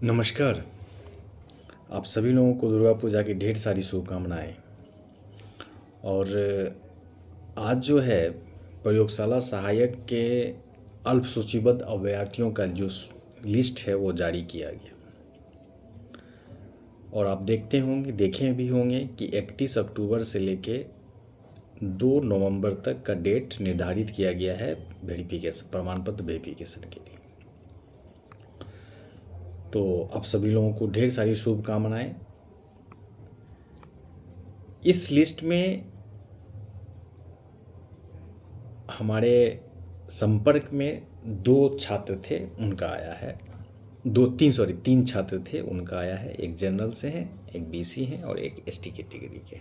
नमस्कार। आप सभी लोगों को दुर्गा पूजा की ढेर सारी शुभकामनाएं। और आज जो है प्रयोगशाला सहायक के अल्प सूचीबद्ध अभ्यर्थियों का जो लिस्ट है वो जारी किया गया और आप देखे भी होंगे कि 31 अक्टूबर से लेके 2 नवंबर तक का डेट निर्धारित किया गया है वेरिफिकेशन, प्रमाण पत्र वेरिफिकेशन के लिए। तो आप सभी लोगों को ढेर सारी शुभकामनाएं। इस लिस्ट में हमारे संपर्क में 2 छात्र थे, उनका आया है। 3 छात्र थे, उनका आया है। एक जनरल से हैं, एक बीसी हैं और एक एसटी कैटेगरी के।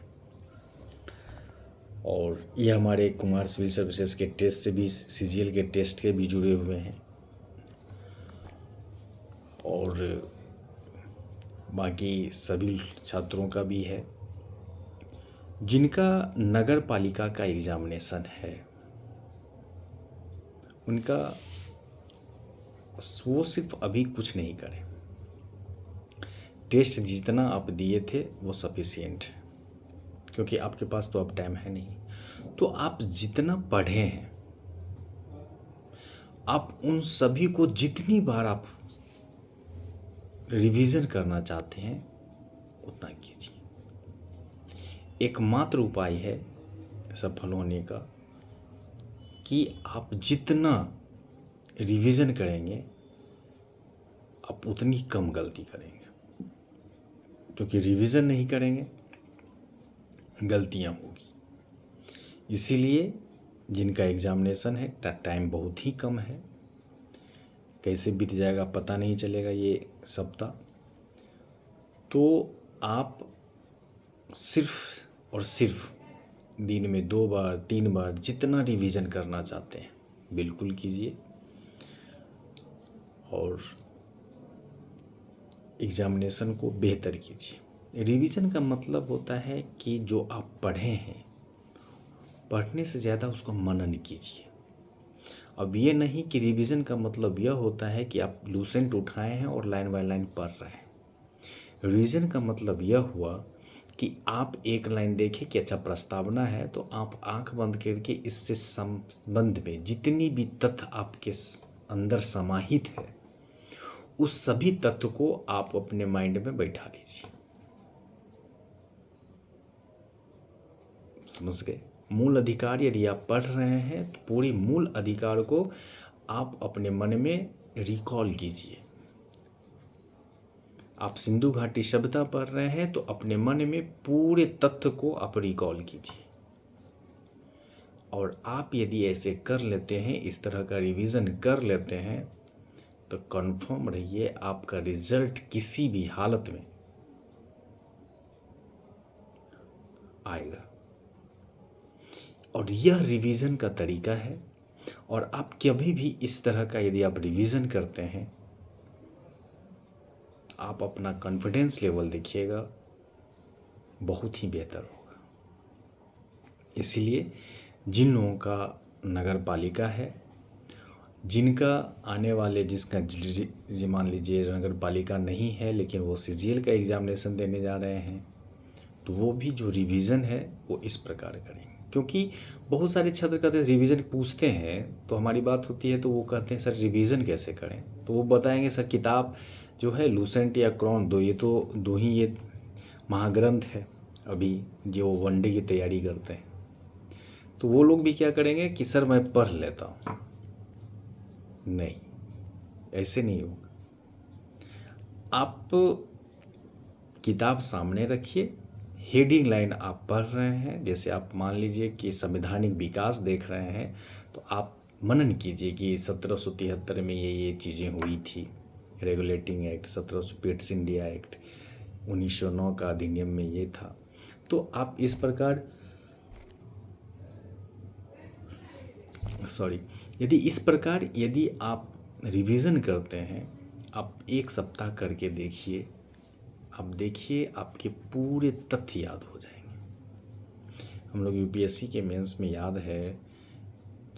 और ये हमारे कुमार सिविल सर्विसेज के टेस्ट से भी, सीजीएल के टेस्ट के भी जुड़े हुए हैं। और बाकी सभी छात्रों का भी है जिनका नगर पालिका का एग्जामिनेशन है। उनका वो सिर्फ अभी कुछ नहीं करें, टेस्ट जितना आप दिए थे वो सफिशिएंट है, क्योंकि आपके पास तो अब टाइम है नहीं। तो आप जितना पढ़े हैं, आप उन सभी को जितनी बार आप रिवीजन करना चाहते हैं उतना कीजिए। एकमात्र उपाय है सफल होने का कि आप जितना रिवीजन करेंगे आप उतनी कम गलती करेंगे, क्योंकि रिवीजन नहीं करेंगे गलतियां होगी। इसीलिए जिनका एग्जामिनेशन है टाइम बहुत ही कम है, कैसे बीत जाएगा पता नहीं चलेगा ये सप्ताह। तो आप सिर्फ और सिर्फ दिन में 2 बार 3 बार जितना रिवीजन करना चाहते हैं बिल्कुल कीजिए। और एग्जामिनेशन को बेहतर कीजिए। रिवीजन का मतलब होता है कि जो आप पढ़े हैं, पढ़ने से ज़्यादा उसको मनन कीजिए। अब ये नहीं कि रिवीजन का मतलब यह होता है कि आप लूसेंट उठाए हैं और लाइन बाय लाइन पढ़ रहे हैं। रिवीजन का मतलब यह हुआ कि आप एक लाइन देखें कि अच्छा प्रस्तावना है, तो आप आंख बंद करके इससे संबंध में जितनी भी तथ्य आपके अंदर समाहित है उस सभी तथ्य को आप अपने माइंड में बैठा लीजिए। समझ गए? मूल अधिकार यदि आप पढ़ रहे हैं तो पूरी मूल अधिकार को आप अपने मन में रिकॉल कीजिए। आप सिंधु घाटी सभ्यता पढ़ रहे हैं तो अपने मन में पूरे तथ्य को आप रिकॉल कीजिए। और आप यदि ऐसे कर लेते हैं, इस तरह का रिवीजन कर लेते हैं, तो कंफर्म रहिए आपका रिजल्ट किसी भी हालत में आएगा। और यह रिवीजन का तरीका है। और आप कभी भी इस तरह का यदि आप रिवीजन करते हैं, आप अपना कॉन्फिडेंस लेवल देखिएगा, बहुत ही बेहतर होगा। इसीलिए जिन लोगों का नगर पालिका है, जिनका आने वाले जिसका मान लीजिए नगर पालिका नहीं है लेकिन वो सीजीएल का एग्जामिनेशन देने जा रहे हैं, तो वो भी जो रिवीजन है वो इस प्रकार करेंगे। क्योंकि बहुत सारे छात्र कहते हैं रिवीजन पूछते हैं, तो हमारी बात होती है तो वो कहते हैं सर रिवीजन कैसे करें, तो वो बताएंगे सर किताब जो है लूसेंट या क्रॉन दो ही ये महाग्रंथ है अभी जो वनडे की तैयारी करते हैं। तो वो लोग भी क्या करेंगे कि सर मैं पढ़ लेता हूँ। नहीं, ऐसे नहीं होगा। आप किताब सामने रखिए, हेडिंग लाइन आप पढ़ रहे हैं। जैसे आप मान लीजिए कि संवैधानिक विकास देख रहे हैं, तो आप मनन कीजिए कि 1773 में ये चीज़ें हुई थी। Regulating act 1700, Pitt's India act 1909 का अधिनियम में ये था। तो आप इस प्रकार यदि आप रिवीजन करते हैं, आप 1 सप्ताह करके देखिए, आप देखिए आपके पूरे तथ्य याद हो जाएंगे। हम लोग यूपीएससी के मेंस में याद है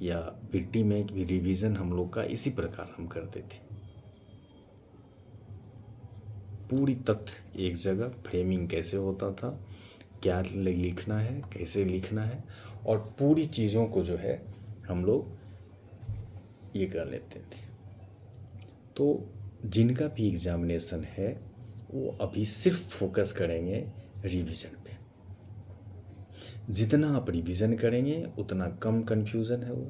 या पीटी में भी रिवीजन हम लोग का इसी प्रकार हम करते थे। पूरी तथ्य एक जगह, फ्रेमिंग कैसे होता था, क्या लिखना है, कैसे लिखना है, और पूरी चीज़ों को जो है हम लोग ये कर लेते थे। तो जिनका भी एग्ज़ामिनेशन है वो अभी सिर्फ फोकस करेंगे रिवीजन पे। जितना आप रिवीजन करेंगे उतना कम कन्फ्यूज़न है वो,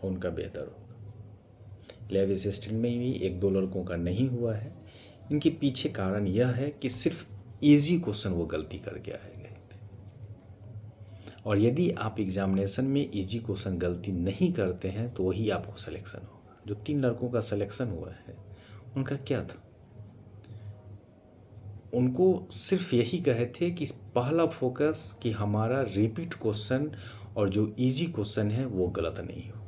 उनका बेहतर होगा। लैब असिस्टेंट में भी 1-2 लड़कों का नहीं हुआ है। इनके पीछे कारण यह है कि सिर्फ इजी क्वेश्चन वो गलती करके आए गए थे। और यदि आप एग्जामिनेशन में इजी क्वेश्चन गलती नहीं करते हैं तो वही आपको सिलेक्शन होगा। जो 3 लड़कों का सिलेक्शन हुआ है उनका क्या था, उनको सिर्फ यही कहे थे कि पहला फोकस कि हमारा रिपीट क्वेश्चन और जो इजी क्वेश्चन है वो गलत नहीं हो।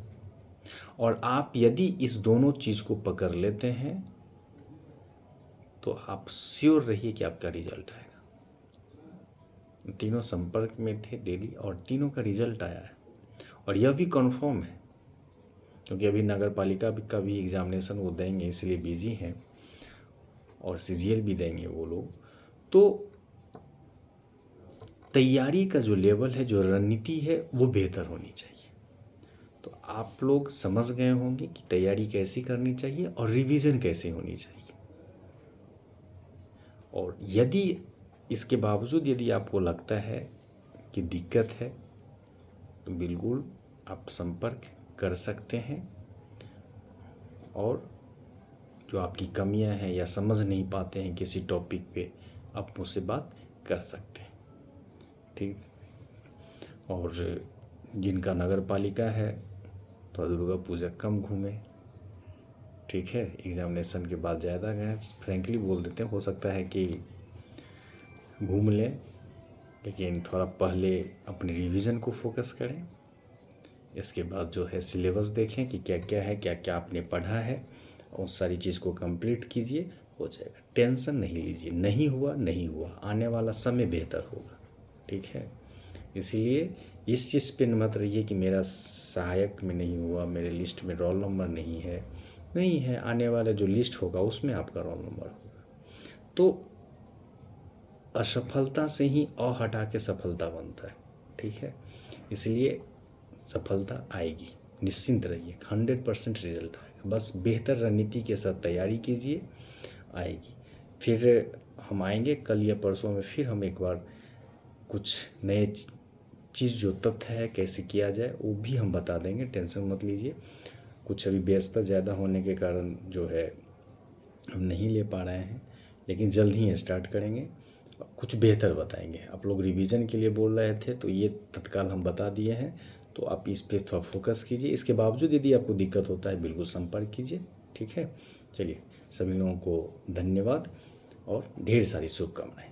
और आप यदि इस दोनों चीज़ को पकड़ लेते हैं तो आप श्योर रहिए कि आपका रिजल्ट आएगा। तीनों संपर्क में थे डेली और तीनों का रिजल्ट आया है। और यह भी कंफर्म है क्योंकि अभी नगर पालिका का भी एग्जामिनेशन वो देंगे, इसलिए बिजी हैं, और सीजीएल भी देंगे वो लोग। तो तैयारी का जो लेवल है, जो रणनीति है वो बेहतर होनी चाहिए। तो आप लोग समझ गए होंगे कि तैयारी कैसी करनी चाहिए और रिवीजन कैसे होनी चाहिए। और यदि इसके बावजूद यदि आपको लगता है कि दिक्कत है तो बिल्कुल आप संपर्क कर सकते हैं, और जो आपकी कमियां हैं या समझ नहीं पाते हैं किसी टॉपिक पे, आप मुझसे बात कर सकते हैं, ठीक। और जिनका नगर पालिका है तो दुर्गा पूजा कम घूमें, ठीक है। एग्जामिनेशन के बाद ज़्यादा गए, फ्रेंकली बोल देते हैं, हो सकता है कि घूम लें, लेकिन थोड़ा पहले अपने रिवीजन को फोकस करें। इसके बाद जो है सिलेबस देखें कि क्या क्या है, क्या क्या आपने पढ़ा है, और सारी चीज़ को कंप्लीट कीजिए, हो जाएगा। टेंशन नहीं लीजिए, नहीं हुआ नहीं हुआ, आने वाला समय बेहतर होगा, ठीक है। इसीलिए इस चीज़ पे मत रहिए कि मेरा सहायक में नहीं हुआ, मेरे लिस्ट में रोल नंबर नहीं है, नहीं है, आने वाला जो लिस्ट होगा उसमें आपका रोल नंबर होगा। तो असफलता से ही अ हटा के सफलता बनता है, ठीक है। इसलिए सफलता आएगी, निश्चिंत रहिए, 100% रिजल्ट आएगा। बस बेहतर रणनीति के साथ तैयारी कीजिए, आएगी। फिर हम आएंगे कल या परसों में, फिर हम एक बार कुछ नए चीज़ जो तथ्य है कैसे किया जाए वो भी हम बता देंगे, टेंशन मत लीजिए। कुछ अभी व्यस्तता ज़्यादा होने के कारण जो है हम नहीं ले पा रहे हैं, लेकिन जल्द ही स्टार्ट करेंगे, कुछ बेहतर बताएंगे। आप लोग रिवीजन के लिए बोल रहे थे तो ये तत्काल हम बता दिए हैं, तो आप इस पे थोड़ा फोकस कीजिए। इसके बावजूद यदि आपको दिक्कत होता है बिल्कुल संपर्क कीजिए, ठीक है। चलिए, सभी लोगों को धन्यवाद और ढेर सारी शुभकामनाएं।